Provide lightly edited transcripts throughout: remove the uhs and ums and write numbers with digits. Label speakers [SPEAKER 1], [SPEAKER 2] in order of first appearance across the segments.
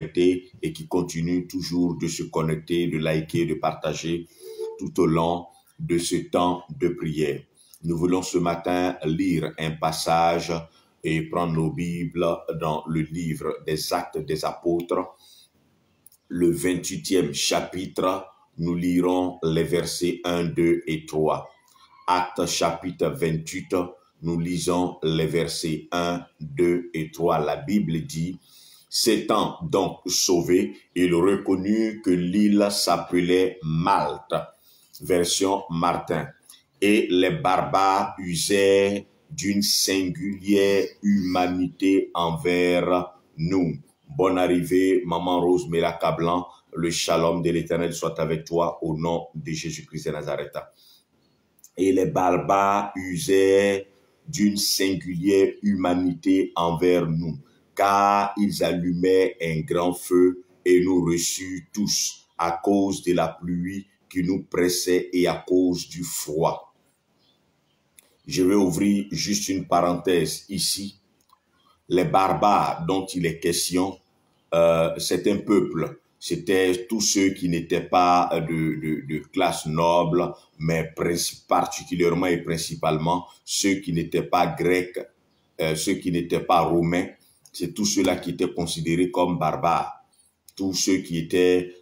[SPEAKER 1] et qui continuent toujours de se connecter, de liker, de partager tout au long de ce temps de prière. Nous voulons ce matin lire un passage et prendre nos Bibles dans le livre des Actes des Apôtres, le 28e chapitre. Nous lirons les versets 1, 2 et 3. Actes chapitre 28, nous lisons les versets 1, 2 et 3. La Bible dit: s'étant donc sauvé, il reconnut que l'île s'appelait Malte, version Martin, et les barbares usaient d'une singulière humanité envers nous. Bonne arrivée, Maman Rose Mélaka Blanc. Le shalom de l'Éternel soit avec toi au nom de Jésus-Christ de Nazareth. Et les barbares usaient d'une singulière humanité envers nous, car ils allumaient un grand feu et nous reçurent tous à cause de la pluie qui nous pressait et à cause du froid. Je vais ouvrir juste une parenthèse ici. Les barbares dont il est question, c'est un peuple. C'était tous ceux qui n'étaient pas de classe noble, mais particulièrement et principalement ceux qui n'étaient pas grecs, ceux qui n'étaient pas romains. C'est tous ceux-là qui étaient considérés comme barbares. Tous ceux qui n'étaient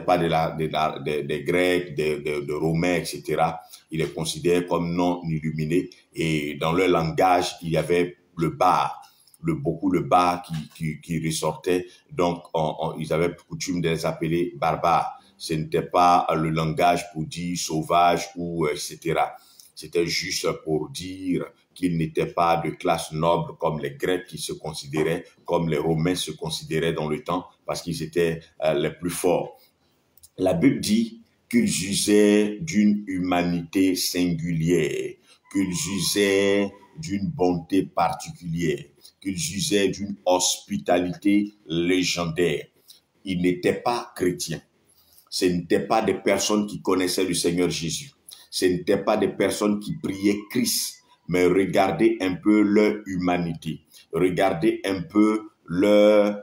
[SPEAKER 1] pas des Grecs, des Romains, etc. Ils les considéraient comme non illuminés. Et dans leur langage, il y avait le bar. Le bar qui ressortait, donc ils avaient coutume de les appeler barbares. Ce n'était pas le langage pour dire sauvage ou etc. C'était juste pour dire qu'ils n'étaient pas de classe noble comme les Grecs qui se considéraient, comme les Romains se considéraient dans le temps, parce qu'ils étaient les plus forts. La Bible dit qu'ils usaient d'une humanité singulière, qu'ils usaient d'une bonté particulière, qu'ils usaient d'une hospitalité légendaire. Ils n'étaient pas chrétiens. Ce n'étaient pas des personnes qui connaissaient le Seigneur Jésus. Ce n'étaient pas des personnes qui priaient Christ. Mais regardez un peu leur humanité. Regardez un peu leur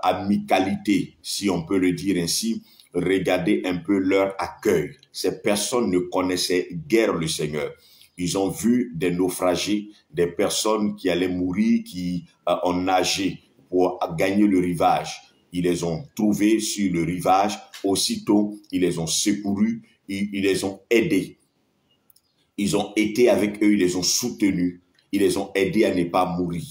[SPEAKER 1] amicalité, si on peut le dire ainsi. Regardez un peu leur accueil. Ces personnes ne connaissaient guère le Seigneur. Ils ont vu des naufragés, des personnes qui allaient mourir, qui ont nagé pour gagner le rivage. Ils les ont trouvés sur le rivage. Aussitôt, ils les ont secourus, ils les ont aidés. Ils ont été avec eux, ils les ont soutenus, ils les ont aidés à ne pas mourir.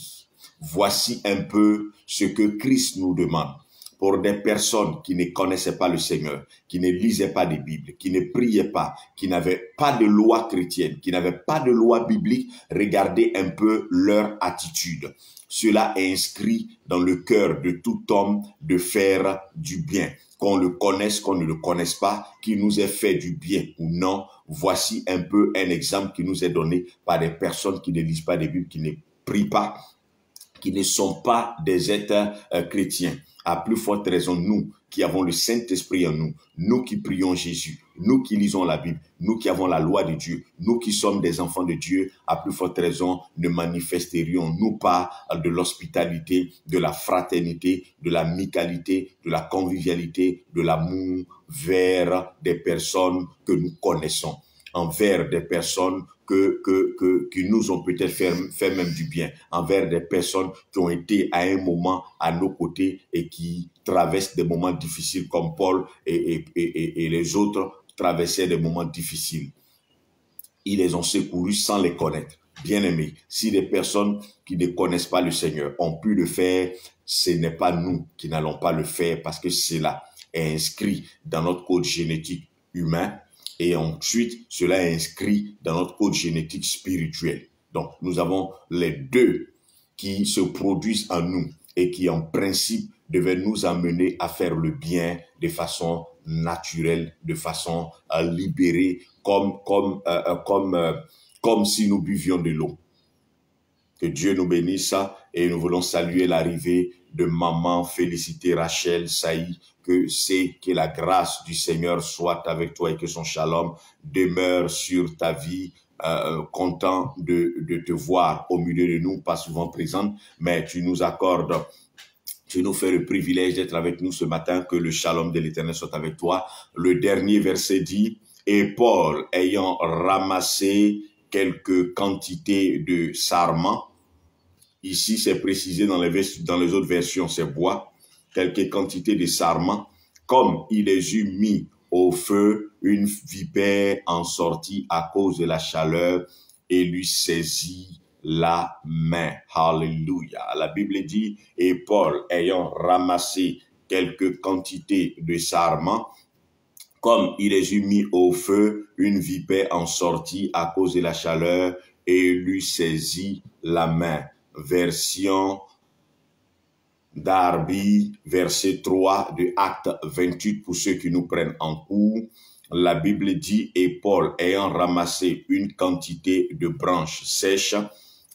[SPEAKER 1] Voici un peu ce que Christ nous demande. Pour des personnes qui ne connaissaient pas le Seigneur, qui ne lisaient pas des Bibles, qui ne priaient pas, qui n'avaient pas de loi chrétienne, qui n'avaient pas de loi biblique, regardez un peu leur attitude. Cela est inscrit dans le cœur de tout homme de faire du bien. Qu'on le connaisse, qu'on ne le connaisse pas, qu'il nous ait fait du bien ou non, voici un peu un exemple qui nous est donné par des personnes qui ne lisent pas des Bibles, qui ne prient pas, qui ne sont pas des êtres chrétiens. À plus forte raison, nous qui avons le Saint-Esprit en nous, nous qui prions Jésus, nous qui lisons la Bible, nous qui avons la loi de Dieu, nous qui sommes des enfants de Dieu, à plus forte raison, ne manifesterions-nous pas de l'hospitalité, de la fraternité, de l'amicalité, de la convivialité, de l'amour vers des personnes que nous connaissons, envers des personnes qui nous ont peut-être fait même du bien, envers des personnes qui ont été à un moment à nos côtés et qui traversent des moments difficiles comme Paul et les autres traversaient des moments difficiles. Ils les ont secourus sans les connaître. Bien-aimés, si les personnes qui ne connaissent pas le Seigneur ont pu le faire, ce n'est pas nous qui n'allons pas le faire parce que cela est inscrit dans notre code génétique humain. Et ensuite, cela est inscrit dans notre code génétique spirituel. Donc, nous avons les deux qui se produisent en nous et qui, en principe, devaient nous amener à faire le bien de façon naturelle, de façon libérée, comme si nous buvions de l'eau. Que Dieu nous bénisse et nous voulons saluer l'arrivée de maman Félicité Rachel Saï. Que la grâce du Seigneur soit avec toi et que son shalom demeure sur ta vie. Content de te voir au milieu de nous, pas souvent présente, mais tu nous accordes Tu nous fais le privilège d'être avec nous ce matin, que le shalom de l'Éternel soit avec toi. Le dernier verset dit, « Et Paul, ayant ramassé quelques quantités de sarment », ici c'est précisé dans les autres versions, c'est bois, quelques quantités de sarment, comme il les eut mis au feu, une vipère en sortit à cause de la chaleur et lui saisit la main. Alléluia. La Bible dit, et Paul, ayant ramassé quelques quantités de sarment, comme il les eut mis au feu, une vipère en sortit à cause de la chaleur et lui saisit la main. Version Darby, verset 3 de Acte 28 pour ceux qui nous prennent en cours. La Bible dit, et Paul, ayant ramassé une quantité de branches sèches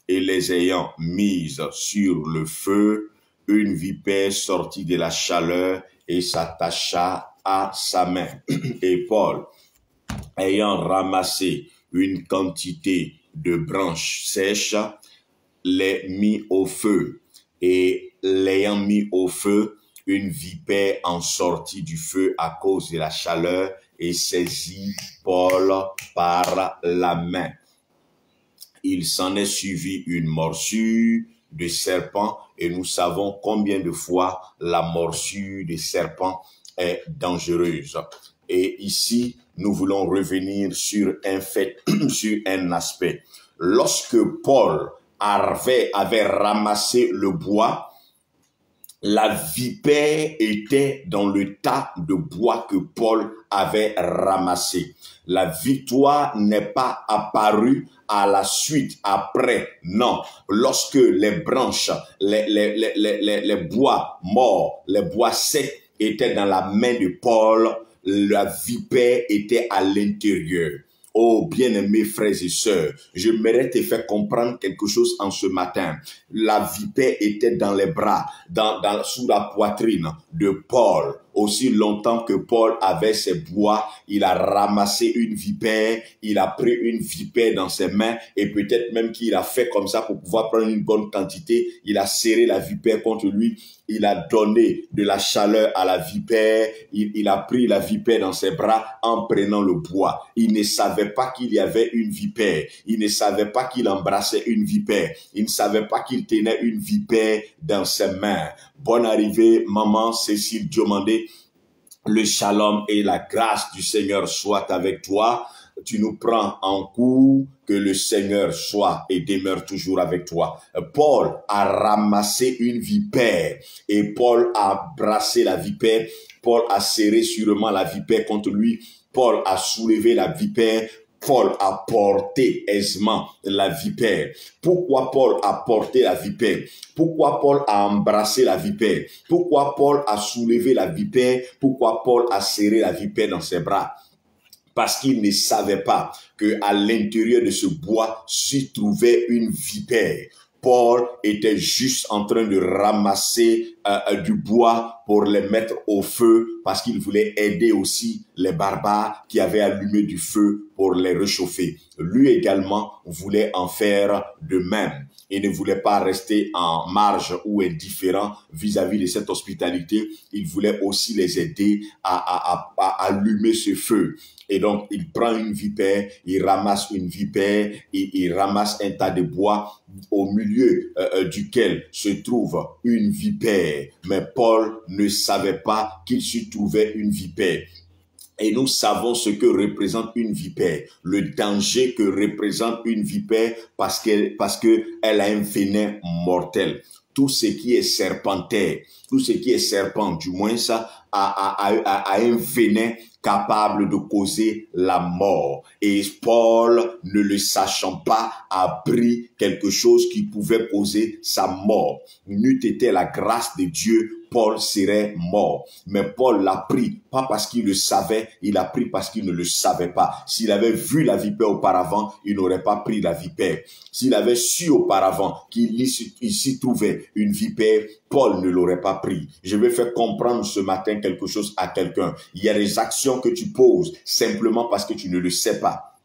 [SPEAKER 1] et les ayant mises sur le feu, une vipère sortit de la chaleur et s'attacha à sa main. Et Paul, ayant ramassé une quantité de branches sèches, les mit au feu. Et l'ayant mis au feu, une vipère en sortit du feu à cause de la chaleur et saisit Paul par la main. Il s'en est suivi une morsure de serpent et nous savons combien de fois la morsure de serpent est dangereuse. Et ici, nous voulons revenir sur un fait, sur un aspect. Lorsque Paul avait ramassé le bois, la vipère était dans le tas de bois que Paul avait ramassé. La victoire n'est pas apparue à la suite, après, non. Lorsque les branches, les bois morts, les bois secs étaient dans la main de Paul, la vipère était à l'intérieur. Oh, bien-aimés frères et sœurs, j'aimerais te faire comprendre quelque chose en ce matin. La vipère était dans les bras, sous la poitrine de Paul. Aussi longtemps que Paul avait ses bois, il a ramassé une vipère, il a pris une vipère dans ses mains et peut-être même qu'il a fait comme ça pour pouvoir prendre une bonne quantité. Il a serré la vipère contre lui, il a donné de la chaleur à la vipère, il a pris la vipère dans ses bras en prenant le bois. Il ne savait pas qu'il y avait une vipère, il ne savait pas qu'il embrassait une vipère, il ne savait pas qu'il tenait une vipère dans ses mains. Bonne arrivée, maman Cécile Diomandé. Le shalom et la grâce du Seigneur soient avec toi. Tu nous prends en cours, que le Seigneur soit et demeure toujours avec toi. Paul a ramassé une vipère et Paul a brassé la vipère. Paul a serré sûrement la vipère contre lui. Paul a soulevé la vipère. Paul a porté aisément la vipère. Pourquoi Paul a porté la vipère? Pourquoi Paul a embrassé la vipère? Pourquoi Paul a soulevé la vipère? Pourquoi Paul a serré la vipère dans ses bras? Parce qu'il ne savait pas qu'à l'intérieur de ce bois s'y trouvait une vipère. Paul était juste en train de ramasser du bois pour les mettre au feu parce qu'il voulait aider aussi les barbares qui avaient allumé du feu pour les réchauffer. Lui également voulait en faire de même. Il ne voulait pas rester en marge ou indifférent vis-à-vis de cette hospitalité. Il voulait aussi les aider à allumer ce feu. Et donc, il prend une vipère, il ramasse une vipère, il ramasse un tas de bois au milieu duquel se trouve une vipère. Mais Paul ne savait pas qu'il s'y trouvait une vipère. Et nous savons ce que représente une vipère, le danger que représente une vipère parce qu'elle a un venin mortel. Tout ce qui est serpentaire, tout ce qui est serpent, du moins ça, a un venin capable de causer la mort. Et Paul, ne le sachant pas, a pris quelque chose qui pouvait causer sa mort. N'eût été la grâce de Dieu, Paul serait mort. Mais Paul l'a pris, pas parce qu'il le savait, il l'a pris parce qu'il ne le savait pas. S'il avait vu la vipère auparavant, il n'aurait pas pris la vipère. S'il avait su auparavant qu'il s'y trouvait une vipère, Paul ne l'aurait pas pris. Je vais faire comprendre ce matin quelque chose à quelqu'un. Il y a des actions que tu poses simplement parce que tu ne le sais pas.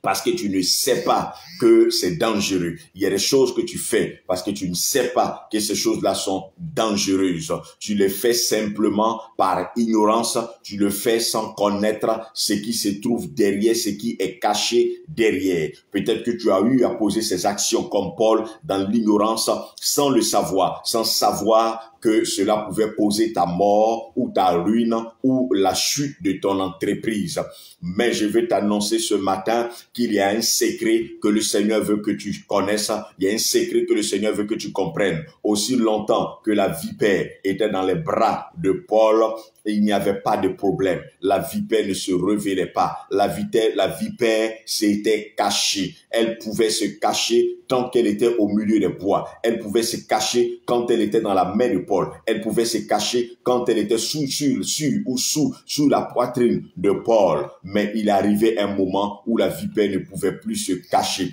[SPEAKER 1] parce que tu ne sais pas que c'est dangereux. Il y a des choses que tu fais parce que tu ne sais pas que ces choses-là sont dangereuses. Tu les fais simplement par ignorance. Tu le fais sans connaître ce qui se trouve derrière, ce qui est caché derrière. Peut-être que tu as eu à poser ces actions comme Paul dans l'ignorance sans le savoir, sans savoir que cela pouvait causer ta mort ou ta ruine ou la chute de ton entreprise. Mais je vais t'annoncer ce matin qu'il y a un secret que le Seigneur veut que tu connaisses. Il y a un secret que le Seigneur veut que tu comprennes. Aussi longtemps que la vipère était dans les bras de Paul, il n'y avait pas de problème. La vipère ne se révélait pas. La vipère s'était cachée. Elle pouvait se cacher tant qu'elle était au milieu des bois. Elle pouvait se cacher quand elle était dans la main de Paul. Elle pouvait se cacher quand elle était sous la poitrine de Paul. Mais il arrivait un moment où la vipère ne pouvait plus se cacher.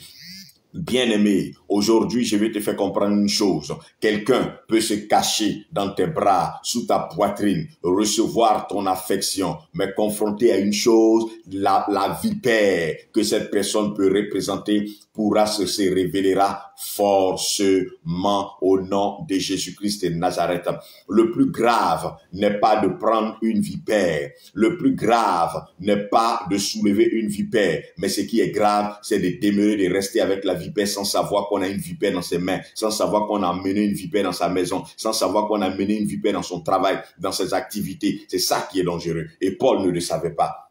[SPEAKER 1] Bien-aimé, aujourd'hui, je vais te faire comprendre une chose. Quelqu'un peut se cacher dans tes bras, sous ta poitrine, recevoir ton affection, mais confronté à une chose, la vipère que cette personne peut représenter se révélera forcément au nom de Jésus-Christ de Nazareth. Le plus grave n'est pas de prendre une vipère. Le plus grave n'est pas de soulever une vipère. Mais ce qui est grave, c'est de demeurer, de rester avec la vipère sans savoir qu'on a une vipère dans ses mains, sans savoir qu'on a mené une vipère dans sa maison, sans savoir qu'on a mené une vipère dans son travail, dans ses activités. C'est ça qui est dangereux. Et Paul ne le savait pas.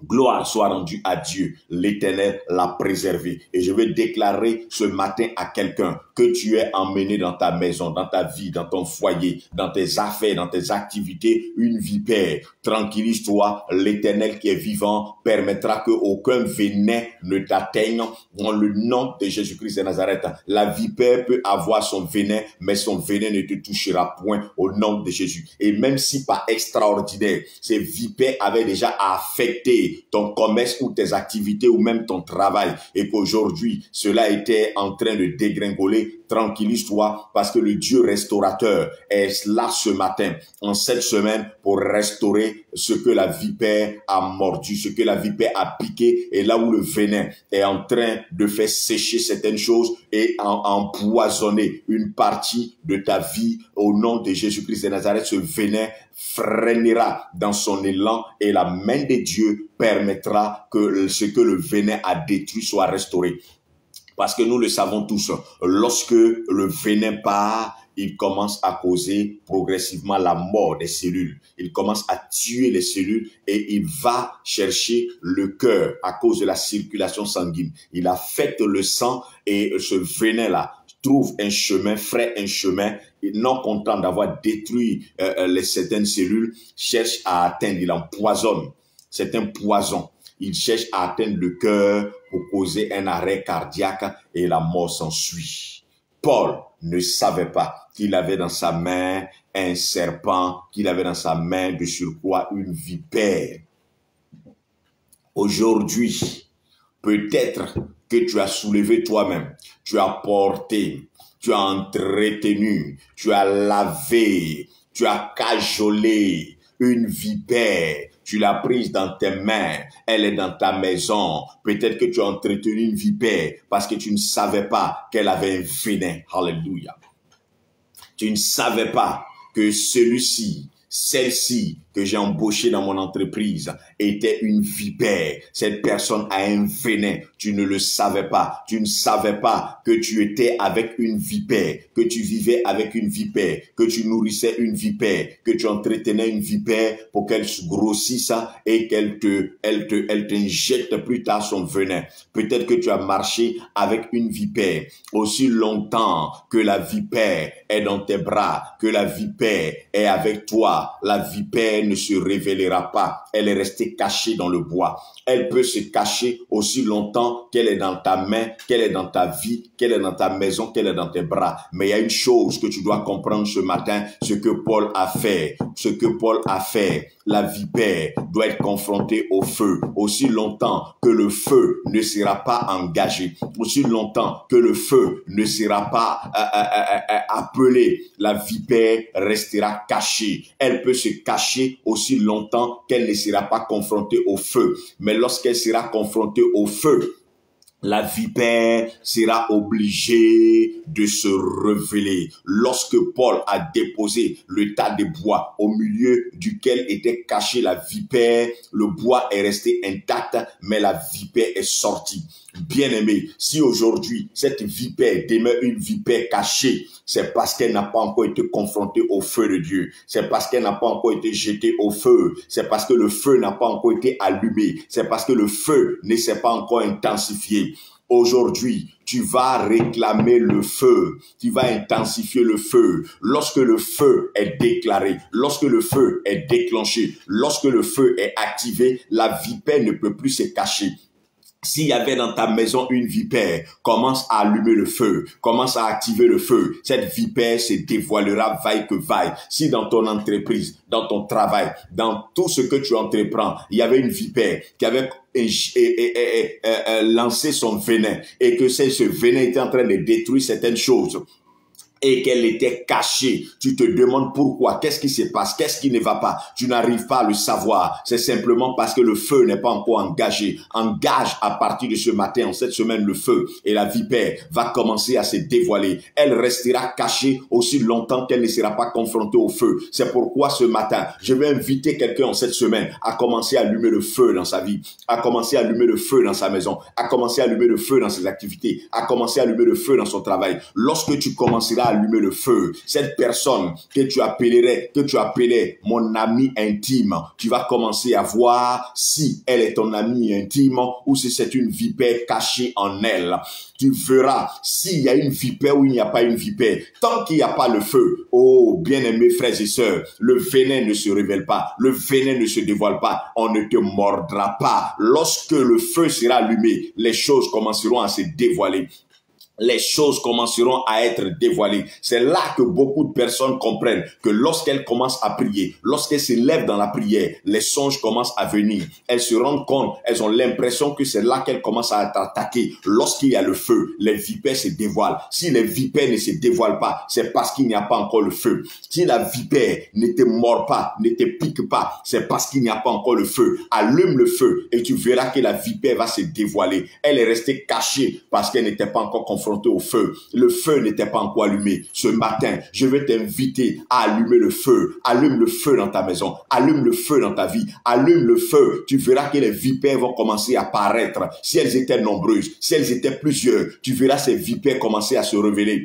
[SPEAKER 1] Gloire soit rendue à Dieu, l'Éternel l'a préservé. Et je vais déclarer ce matin à quelqu'un que tu es emmené dans ta maison, dans ta vie, dans ton foyer, dans tes affaires, dans tes activités, une vipère. Tranquillise-toi, l'Éternel qui est vivant permettra que aucun venin ne t'atteigne dans le nom de Jésus-Christ de Nazareth. La vipère peut avoir son venin, mais son venin ne te touchera point au nom de Jésus. Et même si pas extraordinaire, ces vipères avaient déjà affecté ton commerce ou tes activités ou même ton travail et qu'aujourd'hui cela était en train de dégringoler, tranquillise-toi parce que le Dieu restaurateur est là ce matin, en cette semaine, pour restaurer ce que la vipère a mordu, ce que la vipère a piqué et là où le venin est en train de faire sécher certaines choses et empoisonner une partie de ta vie au nom de Jésus-Christ de Nazareth. Ce venin freinera dans son élan et la main de Dieu permettra que ce que le venin a détruit soit restauré. Parce que nous le savons tous, lorsque le venin part, il commence à causer progressivement la mort des cellules. Il commence à tuer les cellules et il va chercher le cœur à cause de la circulation sanguine. Il affecte le sang et ce venin-là trouve un chemin, ferait un chemin, et non content d'avoir détruit certaines cellules, cherche à atteindre, il empoisonne. C'est un poison. Il cherche à atteindre le cœur pour causer un arrêt cardiaque et la mort s'ensuit. Paul ne savait pas qu'il avait dans sa main un serpent, qu'il avait dans sa main de surcroît une vipère. Aujourd'hui, peut-être que tu as soulevé toi-même, tu as porté, tu as entretenu, tu as lavé, tu as cajolé une vipère. Tu l'as prise dans tes mains, elle est dans ta maison. Peut-être que tu as entretenu une vipère parce que tu ne savais pas qu'elle avait un venin. Alléluia. Tu ne savais pas que celle-ci que j'ai embauchée dans mon entreprise était une vipère. Cette personne a un venin. Tu ne le savais pas. Tu ne savais pas que tu étais avec une vipère, que tu vivais avec une vipère, que tu nourrissais une vipère, que tu entretenais une vipère pour qu'elle se grossisse et qu'elle t'injecte plus tard son venin. Peut-être que tu as marché avec une vipère aussi longtemps que la vipère est dans tes bras, que la vipère est avec toi. La vipère ne se révélera pas. Elle est restée cachée dans le bois. Elle peut se cacher aussi longtemps qu'elle est dans ta main, qu'elle est dans ta vie, qu'elle est dans ta maison, qu'elle est dans tes bras. Mais il y a une chose que tu dois comprendre ce matin, ce que Paul a fait. Ce que Paul a fait. La vipère doit être confrontée au feu. Aussi longtemps que le feu ne sera pas engagé, aussi longtemps que le feu ne sera pas appelé, la vipère restera cachée. Elle peut se cacher aussi longtemps qu'elle ne sera pas confrontée au feu. Mais lorsqu'elle sera confrontée au feu, la vipère sera obligée de se révéler. Lorsque Paul a déposé le tas de bois au milieu duquel était cachée la vipère, le bois est resté intact, mais la vipère est sortie. Bien-aimé, si aujourd'hui cette vipère demeure une vipère cachée, c'est parce qu'elle n'a pas encore été confrontée au feu de Dieu. C'est parce qu'elle n'a pas encore été jetée au feu. C'est parce que le feu n'a pas encore été allumé. C'est parce que le feu ne s'est pas encore intensifié. Aujourd'hui, tu vas réclamer le feu, tu vas intensifier le feu. Lorsque le feu est déclaré, lorsque le feu est déclenché, lorsque le feu est activé, la vipère ne peut plus se cacher. S'il y avait dans ta maison une vipère, commence à allumer le feu, commence à activer le feu. Cette vipère se dévoilera vaille que vaille. Si dans ton entreprise, dans ton travail, dans tout ce que tu entreprends, il y avait une vipère qui avait lancé son venin et que ce venin était en train de détruire certaines choses, et qu'elle était cachée. Tu te demandes pourquoi, qu'est-ce qui se passe, qu'est-ce qui ne va pas. Tu n'arrives pas à le savoir. C'est simplement parce que le feu n'est pas encore engagé. Engage à partir de ce matin, en cette semaine, le feu. Et la vipère va commencer à se dévoiler. Elle restera cachée aussi longtemps qu'elle ne sera pas confrontée au feu. C'est pourquoi ce matin, je vais inviter quelqu'un en cette semaine à commencer à allumer le feu dans sa vie, à commencer à allumer le feu dans sa maison, à commencer à allumer le feu dans ses activités, à commencer à allumer le feu dans son travail. Lorsque tu commenceras à allumer le feu, cette personne que tu appelais mon ami intime, tu vas commencer à voir si elle est ton ami intime ou si c'est une vipère cachée en elle. Tu verras s'il y a une vipère ou il n'y a pas une vipère. Tant qu'il n'y a pas le feu, oh bien-aimés frères et sœurs, le venin ne se révèle pas, le venin ne se dévoile pas, on ne te mordra pas. Lorsque le feu sera allumé, les choses commenceront à se dévoiler. Les choses commenceront à être dévoilées. C'est là que beaucoup de personnes comprennent que lorsqu'elles commencent à prier, lorsqu'elles se lèvent dans la prière, les songes commencent à venir. Elles se rendent compte, elles ont l'impression que c'est là qu'elles commencent à être attaquées. Lorsqu'il y a le feu, les vipères se dévoilent. Si les vipères ne se dévoilent pas, c'est parce qu'il n'y a pas encore le feu. Si la vipère ne te mord pas, ne te pique pas, c'est parce qu'il n'y a pas encore le feu. Allume le feu et tu verras que la vipère va se dévoiler. Elle est restée cachée parce qu'elle n'était pas encore confrontée au feu. Le feu n'était pas encore allumé. Ce matin, je vais t'inviter à allumer le feu. Allume le feu dans ta maison. Allume le feu dans ta vie. Allume le feu. Tu verras que les vipères vont commencer à apparaître. Si elles étaient nombreuses, si elles étaient plusieurs, tu verras ces vipères commencer à se révéler.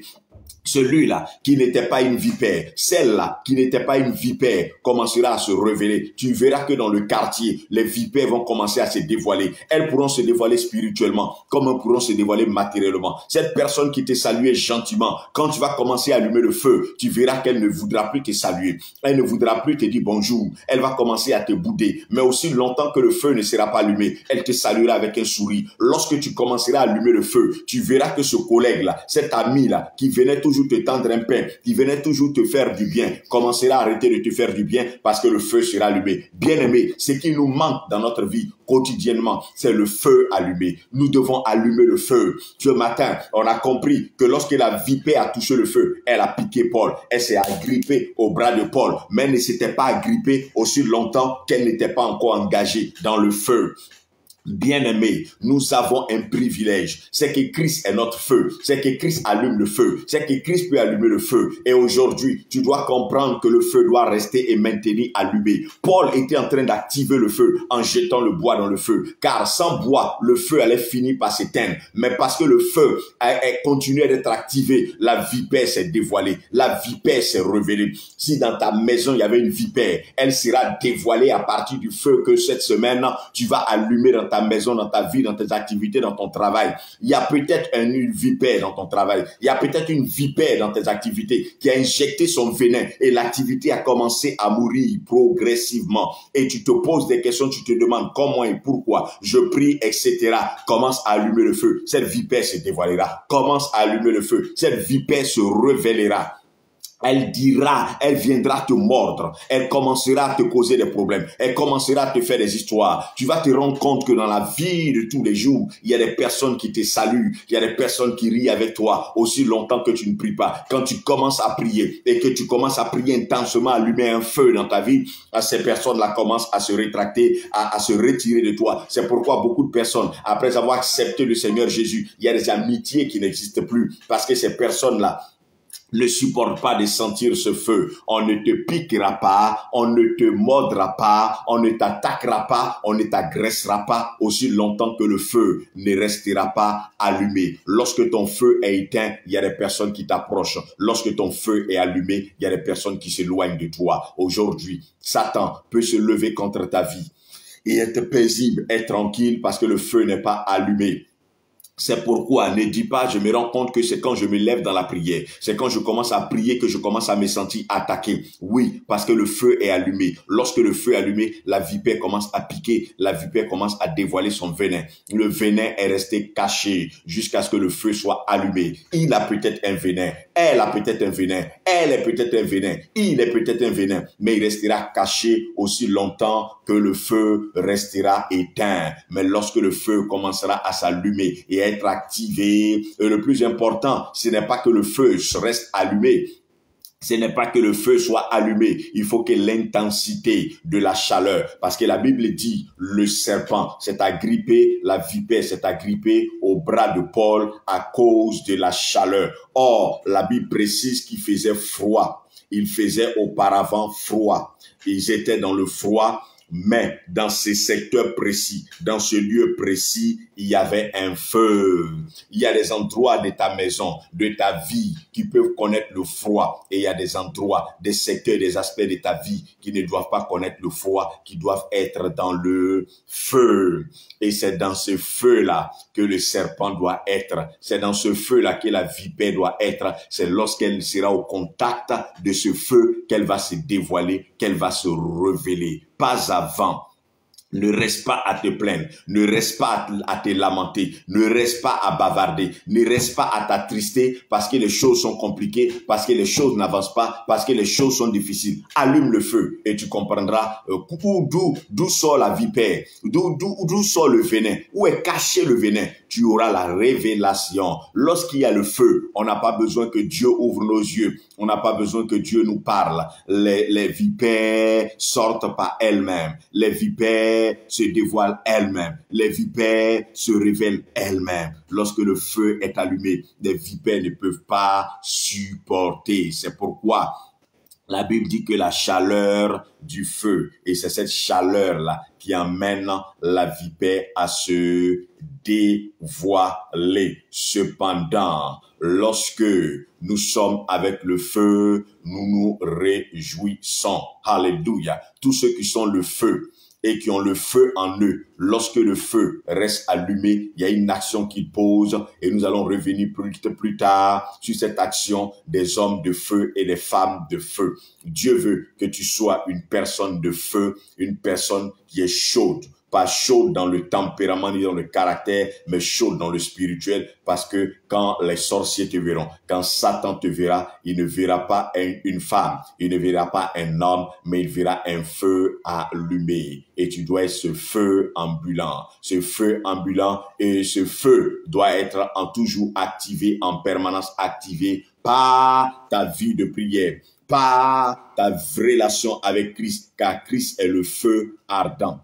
[SPEAKER 1] Celui-là qui n'était pas une vipère, celle-là qui n'était pas une vipère commencera à se révéler. Tu verras que dans le quartier, les vipères vont commencer à se dévoiler. Elles pourront se dévoiler spirituellement, comme elles pourront se dévoiler matériellement. Cette personne qui te saluait gentiment, quand tu vas commencer à allumer le feu, tu verras qu'elle ne voudra plus te saluer. Elle ne voudra plus te dire bonjour. Elle va commencer à te bouder. Mais aussi longtemps que le feu ne sera pas allumé, elle te saluera avec un sourire. Lorsque tu commenceras à allumer le feu, tu verras que ce collègue-là, cet ami-là, qui venait toujours te tendre un pain, qui venait toujours te faire du bien, commencera à arrêter de te faire du bien parce que le feu sera allumé. Bien-aimé, ce qui nous manque dans notre vie quotidiennement, c'est le feu allumé. Nous devons allumer le feu. Ce matin, on a compris que lorsque la vipère a touché le feu, elle a piqué Paul. Elle s'est agrippée au bras de Paul, mais elle ne s'était pas agrippée aussi longtemps qu'elle n'était pas encore engagée dans le feu. Bien-aimés, nous avons un privilège. C'est que Christ est notre feu. C'est que Christ allume le feu. C'est que Christ peut allumer le feu. Et aujourd'hui, tu dois comprendre que le feu doit rester et maintenir allumé. Paul était en train d'activer le feu en jetant le bois dans le feu. Car sans bois, le feu allait finir par s'éteindre. Mais parce que le feu a continué d'être activé, la vipère s'est dévoilée. La vipère s'est révélée. Si dans ta maison, il y avait une vipère, elle sera dévoilée à partir du feu que cette semaine, tu vas allumer dans ta maison, dans ta vie, dans tes activités, dans ton travail. Il y a peut-être une vipère dans ton travail. Il y a peut-être une vipère dans tes activités qui a injecté son venin et l'activité a commencé à mourir progressivement. Et tu te poses des questions, tu te demandes comment et pourquoi. Je prie, etc. Commence à allumer le feu. Cette vipère se dévoilera. Commence à allumer le feu. Cette vipère se révélera. Elle dira, elle viendra te mordre, elle commencera à te causer des problèmes, elle commencera à te faire des histoires. Tu vas te rendre compte que dans la vie de tous les jours, il y a des personnes qui te saluent, il y a des personnes qui rient avec toi aussi longtemps que tu ne pries pas. Quand tu commences à prier et que tu commences à prier intensement, allumer un feu dans ta vie, ces personnes-là commencent à se rétracter, à se retirer de toi. C'est pourquoi beaucoup de personnes, après avoir accepté le Seigneur Jésus, il y a des amitiés qui n'existent plus parce que ces personnes-là ne supporte pas de sentir ce feu. On ne te piquera pas, on ne te mordra pas, on ne t'attaquera pas, on ne t'agressera pas aussi longtemps que le feu ne restera pas allumé. Lorsque ton feu est éteint, il y a des personnes qui t'approchent. Lorsque ton feu est allumé, il y a des personnes qui s'éloignent de toi. Aujourd'hui, Satan peut se lever contre ta vie et être paisible, être tranquille parce que le feu n'est pas allumé. C'est pourquoi ne dis pas, je me rends compte que c'est quand je me lève dans la prière, c'est quand je commence à prier que je commence à me sentir attaqué. Oui, parce que le feu est allumé. Lorsque le feu est allumé, la vipère commence à piquer, la vipère commence à dévoiler son venin. Le venin est resté caché jusqu'à ce que le feu soit allumé. Il a peut-être un venin, elle a peut-être un venin, elle est peut-être un venin, il est peut-être un venin, mais il restera caché aussi longtemps que le feu restera éteint. Mais lorsque le feu commencera à s'allumer et à être activé, et le plus important, ce n'est pas que le feu reste allumé, ce n'est pas que le feu soit allumé, il faut que l'intensité de la chaleur, parce que la Bible dit, le serpent s'est agrippé, la vipère s'est agrippée au bras de Paul à cause de la chaleur. Or, la Bible précise qu'il faisait froid, il faisait auparavant froid, ils étaient dans le froid, mais dans ces secteurs précis, dans ce lieu précis, il y avait un feu. Il y a des endroits de ta maison, de ta vie qui peuvent connaître le froid. Et il y a des endroits, des secteurs, des aspects de ta vie qui ne doivent pas connaître le froid, qui doivent être dans le feu. Et c'est dans ce feu-là que le serpent doit être. C'est dans ce feu-là que la vipère doit être. C'est lorsqu'elle sera au contact de ce feu qu'elle va se dévoiler, qu'elle va se révéler. Pas avant. Ne reste pas à te plaindre, ne reste pas à te lamenter, ne reste pas à bavarder, ne reste pas à t'attrister parce que les choses sont compliquées, parce que les choses n'avancent pas, parce que les choses sont difficiles. Allume le feu et tu comprendras d'où sort la vipère, d'où sort le venin, où est caché le venin. Tu auras la révélation. Lorsqu'il y a le feu, on n'a pas besoin que Dieu ouvre nos yeux, on n'a pas besoin que Dieu nous parle. Les vipères sortent par elles-mêmes, les vipères se dévoilent elles-mêmes. Les vipères se révèlent elles-mêmes. Lorsque le feu est allumé, les vipères ne peuvent pas supporter. C'est pourquoi la Bible dit que la chaleur du feu, et c'est cette chaleur-là qui amène la vipère à se dévoiler. Cependant, lorsque nous sommes avec le feu, nous nous réjouissons. Alléluia. Tous ceux qui sont le feu et qui ont le feu en eux, lorsque le feu reste allumé, il y a une action qui pose et nous allons revenir plus tard sur cette action des hommes de feu et des femmes de feu. Dieu veut que tu sois une personne de feu, une personne qui est chaude. Pas chaude dans le tempérament ni dans le caractère, mais chaude dans le spirituel, parce que quand les sorciers te verront, quand Satan te verra, il ne verra pas une femme, il ne verra pas un homme, mais il verra un feu allumé. Et tu dois être ce feu ambulant, et ce feu doit être toujours activé, en permanence activé par ta vie de prière, par ta relation avec Christ, car Christ est le feu ardent.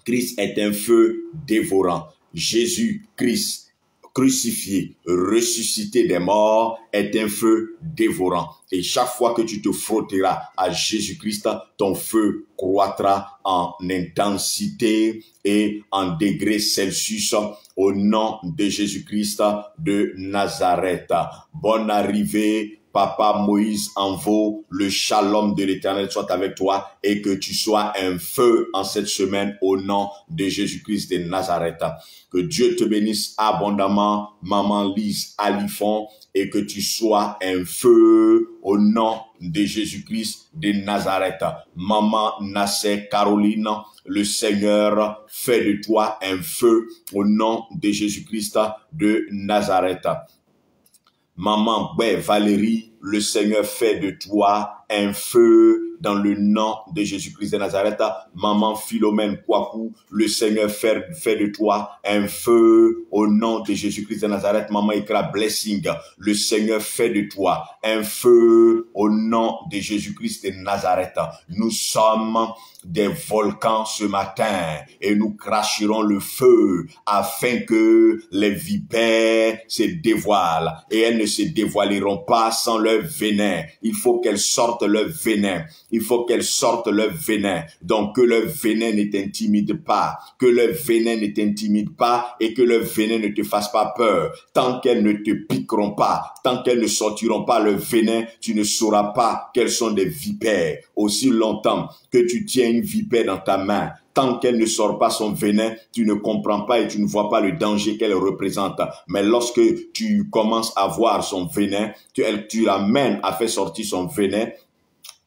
[SPEAKER 1] Christ est un feu dévorant. Jésus-Christ, crucifié, ressuscité des morts, est un feu dévorant. Et chaque fois que tu te frotteras à Jésus-Christ, ton feu croîtra en intensité et en degrés Celsius au nom de Jésus-Christ de Nazareth. Bonne arrivée. Papa Moïse envoie le shalom de l'Éternel soit avec toi et que tu sois un feu en cette semaine au nom de Jésus-Christ de Nazareth. Que Dieu te bénisse abondamment, maman Lise Alifon, et que tu sois un feu au nom de Jésus-Christ de Nazareth. Maman Nassé Caroline, le Seigneur fait de toi un feu au nom de Jésus-Christ de Nazareth. Maman Valérie, le Seigneur fait de toi un feu dans le nom de Jésus-Christ de Nazareth. Maman Philomène Kwaku, le Seigneur fait de toi un feu au nom de Jésus-Christ de Nazareth. Maman Ikra Blessing, le Seigneur fait de toi un feu au nom de Jésus-Christ de Nazareth. Nous sommes des volcans ce matin et nous cracherons le feu afin que les vipères se dévoilent et elles ne se dévoileront pas sans leur venin. Il faut qu'elles sortent leur venin. Il faut qu'elles sortent leur venin. Donc que leur venin ne t'intimide pas, que leur venin ne t'intimide pas et que leur venin ne te fasse pas peur. Tant qu'elles ne te piqueront pas, tant qu'elles ne sortiront pas leur venin, tu ne sauras pas qu'elles sont des vipères. Aussi longtemps que tu tiens une vipère dans ta main, tant qu'elle ne sort pas son venin, tu ne comprends pas et tu ne vois pas le danger qu'elle représente. Mais lorsque tu commences à voir son venin, tu l'amènes à faire sortir son venin,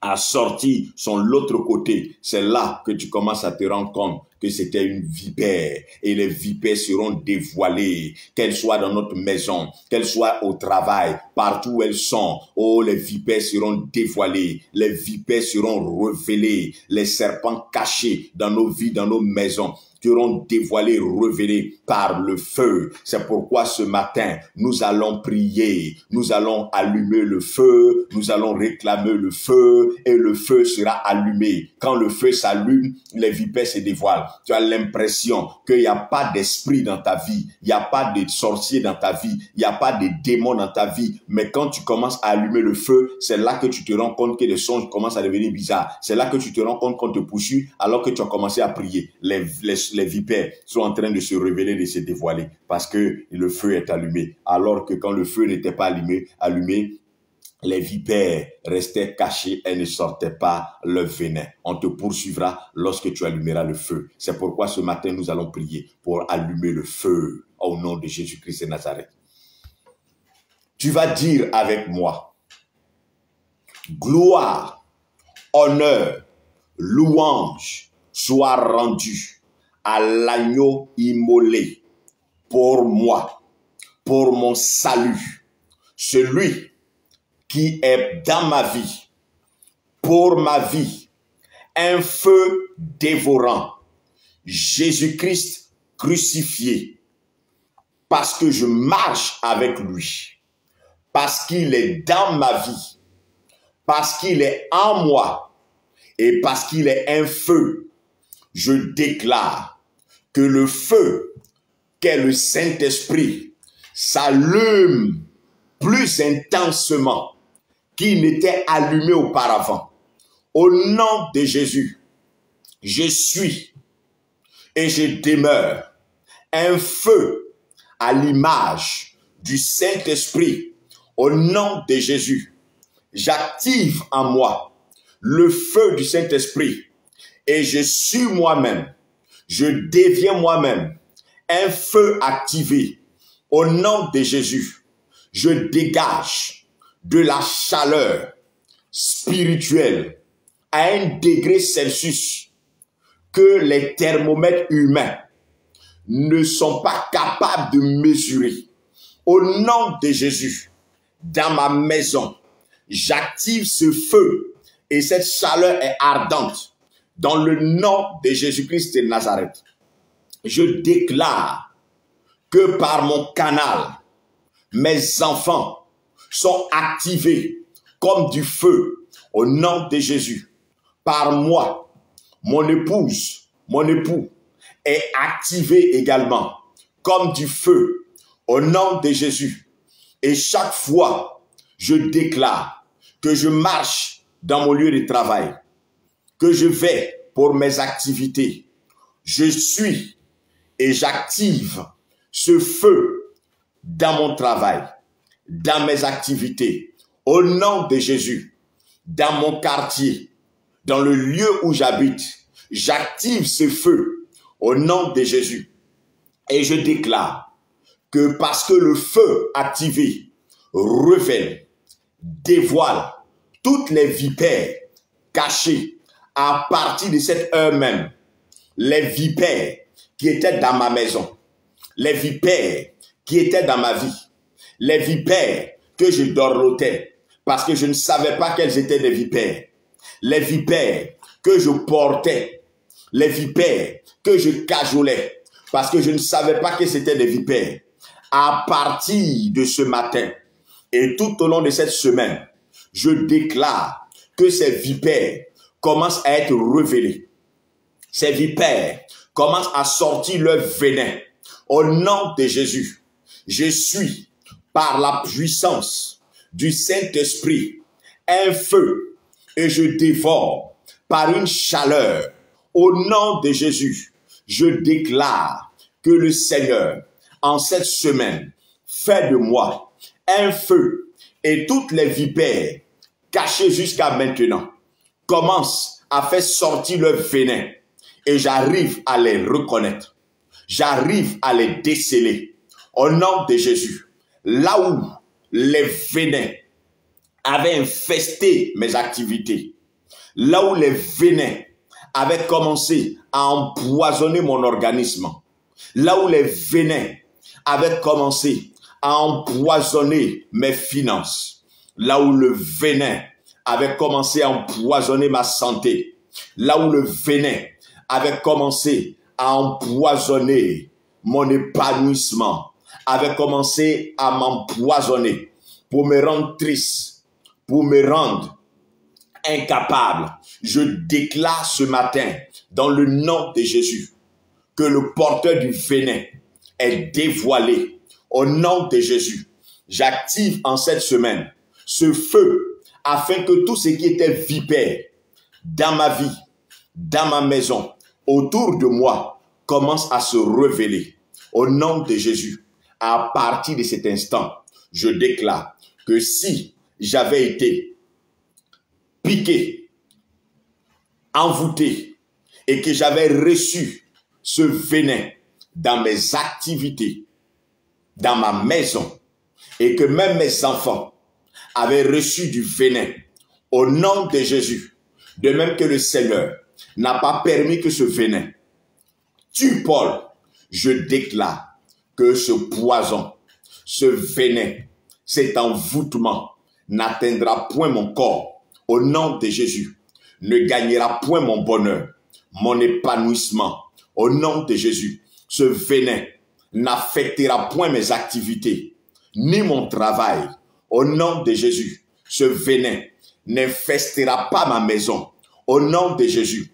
[SPEAKER 1] à sortir l'autre côté, c'est là que tu commences à te rendre compte que c'était une vipère et les vipères seront dévoilées, qu'elles soient dans notre maison, qu'elles soient au travail, partout où elles sont. Oh, les vipères seront dévoilées, les vipères seront révélées, les serpents cachés dans nos vies, dans nos maisons seront dévoilés, révélés par le feu. C'est pourquoi ce matin, nous allons prier, nous allons allumer le feu, nous allons réclamer le feu et le feu sera allumé. Quand le feu s'allume, les vipères se dévoilent. Tu as l'impression qu'il n'y a pas d'esprit dans ta vie, il n'y a pas de sorcier dans ta vie, il n'y a pas de démons dans ta vie. Mais quand tu commences à allumer le feu, c'est là que tu te rends compte que les sons commencent à devenir bizarres. C'est là que tu te rends compte qu'on te poursuit alors que tu as commencé à prier. Les vipères sont en train de se révéler, de se dévoiler parce que le feu est allumé. Alors que quand le feu n'était pas allumé, les vipères restaient cachées, elles ne sortaient pas leur venin. On te poursuivra lorsque tu allumeras le feu. C'est pourquoi ce matin, nous allons prier pour allumer le feu au nom de Jésus-Christ de Nazareth. Tu vas dire avec moi, gloire, honneur, louange soient rendus à l'agneau immolé pour moi, pour mon salut, celui qui est dans ma vie, pour ma vie, un feu dévorant, Jésus-Christ crucifié, parce que je marche avec lui, parce qu'il est dans ma vie, parce qu'il est en moi et parce qu'il est un feu. Je déclare que le feu qu'est le Saint-Esprit s'allume plus intensement qu'il n'était allumé auparavant. Au nom de Jésus, je suis et je demeure un feu à l'image du Saint-Esprit. Au nom de Jésus, j'active en moi le feu du Saint-Esprit et je suis moi-même, je deviens moi-même un feu activé. Au nom de Jésus, je dégage de la chaleur spirituelle à un degré Celsius que les thermomètres humains ne sont pas capables de mesurer. Au nom de Jésus, dans ma maison, j'active ce feu et cette chaleur est ardente. Dans le nom de Jésus-Christ de Nazareth, je déclare que par mon canal, mes enfants sont activés comme du feu au nom de Jésus. Par moi, mon épouse, mon époux est activé également comme du feu au nom de Jésus. Et chaque fois, je déclare que je marche dans mon lieu de travail, que je vais pour mes activités, je suis et j'active ce feu dans mon travail, dans mes activités, au nom de Jésus, dans mon quartier, dans le lieu où j'habite, j'active ce feu au nom de Jésus. Et je déclare que parce que le feu activé révèle, dévoile toutes les vipères cachées à partir de cette heure même, les vipères qui étaient dans ma maison, les vipères qui étaient dans ma vie, les vipères que je dorlotais, parce que je ne savais pas quelles étaient les vipères. Les vipères que je portais, les vipères que je cajolais, parce que je ne savais pas que c'était des vipères. À partir de ce matin et tout au long de cette semaine, je déclare que ces vipères commencent à être révélées. Ces vipères commencent à sortir leur venin. Au nom de Jésus, je suis, par la puissance du Saint-Esprit, un feu et je dévore par une chaleur. Au nom de Jésus, je déclare que le Seigneur, en cette semaine, fait de moi un feu et toutes les vipères cachées jusqu'à maintenant commencent à faire sortir leur venin et j'arrive à les reconnaître. J'arrive à les déceler. Au nom de Jésus, là où les venins avaient infesté mes activités, là où les venins avaient commencé à empoisonner mon organisme, là où les venins avaient commencé à empoisonner mes finances, là où le venin avait commencé à empoisonner ma santé, là où le venin avait commencé à empoisonner mon épanouissement, avait commencé à m'empoisonner pour me rendre triste, pour me rendre incapable. Je déclare ce matin, dans le nom de Jésus, que le porteur du venin est dévoilé. Au nom de Jésus, j'active en cette semaine ce feu afin que tout ce qui était vipère dans ma vie, dans ma maison, autour de moi, commence à se révéler. Au nom de Jésus, à partir de cet instant, je déclare que si j'avais été piqué, envoûté, et que j'avais reçu ce venin dans mes activités, dans ma maison, et que même mes enfants avaient reçu du venin, au nom de Jésus, de même que le Seigneur n'a pas permis que ce venin tue Paul, je déclare que ce poison, ce venin, cet envoûtement n'atteindra point mon corps. Au nom de Jésus, ne gagnera point mon bonheur, mon épanouissement. Au nom de Jésus, ce venin n'affectera point mes activités, ni mon travail. Au nom de Jésus, ce venin n'infestera pas ma maison. Au nom de Jésus,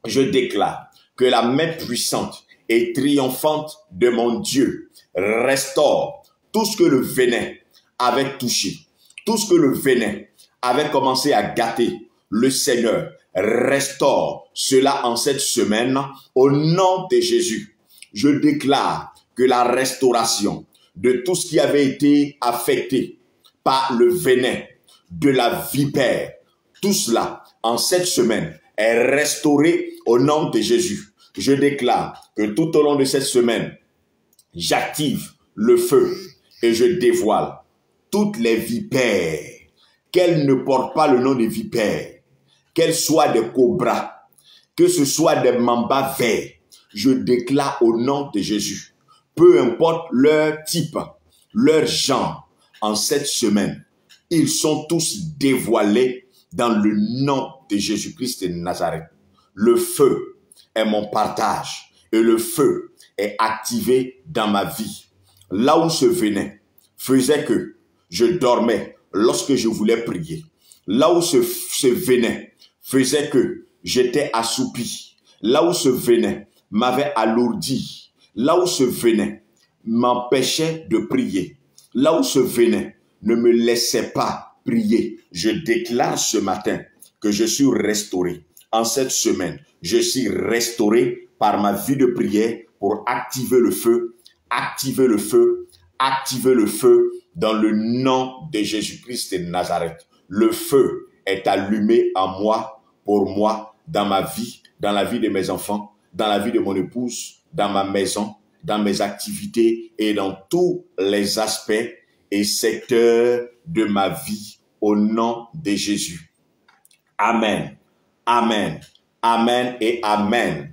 [SPEAKER 1] je déclare que la main puissante et triomphante de mon Dieu restaure tout ce que le venin avait touché, tout ce que le venin avait commencé à gâter. Le Seigneur restaure cela en cette semaine. Au nom de Jésus, je déclare que la restauration de tout ce qui avait été affecté par le venin de la vipère, tout cela en cette semaine est restauré au nom de Jésus. Je déclare que tout au long de cette semaine, j'active le feu et je dévoile toutes les vipères, qu'elles ne portent pas le nom de vipères, qu'elles soient des cobras, que ce soit des mambas verts, je déclare au nom de Jésus, peu importe leur type, leur genre, en cette semaine, ils sont tous dévoilés dans le nom de Jésus-Christ de Nazareth. Le feu est mon partage et le feu est activé dans ma vie. Là où ce venin faisait que je dormais lorsque je voulais prier, là où ce venin faisait que j'étais assoupi, là où ce venin m'avait alourdi, là où ce venin m'empêchait de prier, là où ce venin ne me laissait pas prier, je déclare ce matin que je suis restauré. En cette semaine, je suis restauré par ma vie de prière pour activer le feu, activer le feu, activer le feu dans le nom de Jésus-Christ de Nazareth. Le feu est allumé en moi, pour moi, dans ma vie, dans la vie de mes enfants, dans la vie de mon épouse, dans ma maison, dans mes activités et dans tous les aspects et secteurs de ma vie au nom de Jésus. Amen. Amen. Amen et Amen.